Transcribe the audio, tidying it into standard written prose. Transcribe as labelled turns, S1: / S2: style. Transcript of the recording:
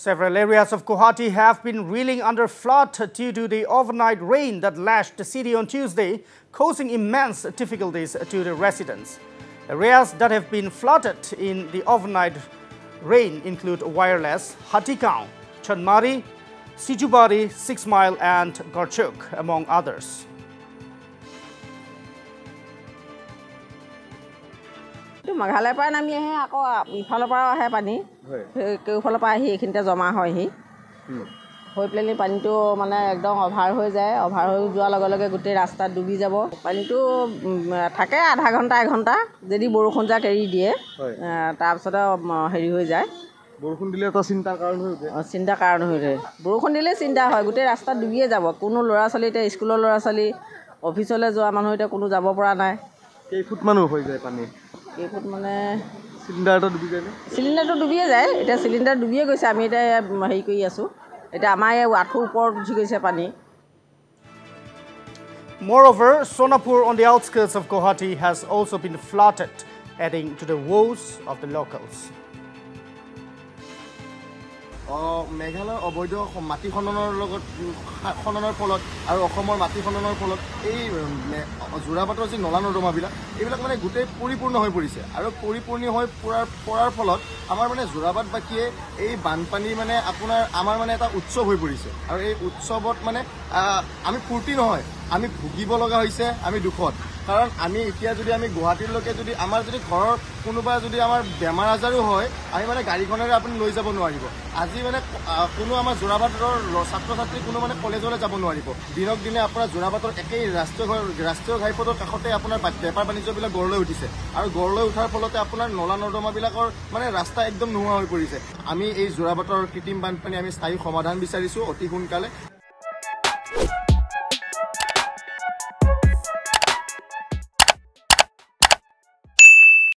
S1: Several areas of Guwahati have been reeling under flood due to the overnight rain that lashed the city on Tuesday, causing immense difficulties to the residents. Areas that have been flooded in the overnight rain include Wireless, Hatikau, Chanmari, Sijubari, 6 Mile and Gorchuk, among others.
S2: Maghalaya pa nami ahe ako ifalo pa ahe pani keufalo pa ahi ekhinte jama hoy hi hoi pleni pani to mane ekdom over hoy jay over hoy joa lage lage gute rasta dubi jabo pani to thake adha ghonta 1 ghonta jedi borokhon ja keri die tar pisote heri hoy jay
S3: বৰষুণ দিলে তো চিন্তাৰ কাৰণ হৈ উঠে
S2: চিন্তা কাৰণ হৈ ৰে বৰষুণ দিলে চিন্তা হয় গতে ৰাস্তা ডুবিয়ে যাব কোনো লৰা চলি তে স্কুলৰ লৰা চলি অফিচলৈ যোৱা মানুহ এটা কোনো যাব পৰা নাই
S3: কেই ফুট মান হৈ যায় পানী
S2: এই ফুট মানে
S3: সিলিন্ডাৰটো ডুবি যায়
S2: সিলিন্ডাৰটো ডুবিয়ে যায় এটা সিলিন্ডাৰ ডুবিয়ে গৈছে আমি এটা হেই কৰি আছো এটা আমাৰ এই আঠু ওপৰত উঠি গৈছে পানী
S1: Moreover, Sonapur on the outskirts of Guwahati has also been flooded, adding to the woes of the locals.
S3: Meghalaya অবৈধ মাটি খননৰ লগত খননৰ ফলত আৰু অসমৰ মাটি খননৰ ফলত এই জোৰাবাটৰ যে নলা নৰ্দমাবিলাক এইবিলাক মানে গোটেই পৰিপূৰ্ণ হৈ পৰিছে আৰু পৰিপূৰ্ণ হৈ পৰাৰ ফলত আমাৰ মানে জোৰাবাটবাসীয়ে এই বানপানী মানে আপোনাৰ আমাৰ মানে এটা উৎসৱ হৈ পৰিছে আৰু এই উৎসৱত মানে আমি ফূৰ্তি নহয় আমি ভুগিব লগা হৈছে আমি দুখত কাৰণ আমি এতিয়া যদি আমি গুৱাহাটীলৈকে যদি আমাৰ যদি ঘৰৰ কোনোবা যদি আমাৰ বেমাৰ আজাৰো হয় আমি মানে গাড়ীখনেৰে আপুনি লৈ যাব নোৱাৰিব আজি মানে কোনো আমাৰ জোৰাবাটৰ ছাত্ৰ ছাত্ৰী কোনো মানে কলেজলৈ যাব নোৱাৰিব দিনক দিনে আপোনাৰ জোৰাবাটৰ একেই ৰাষ্ট্ৰীয় ঘাইপথৰ কাষতে আপোনাৰ বেপাৰ বাণিজ্যবিলাক গঢ়লৈ উঠিছে আৰু গঢ়লৈ উঠাৰ ফলতে আপোনাৰ নলা নৰ্দমাবিলাকৰ মানে ৰাস্তা একদম নোহোৱা হৈ পৰিছে আমি এই জোৰাবাটৰ কৃত্ৰিম বানপানী আমি স্থায়ী সমাধান বিচাৰিছো অতি সোনকালে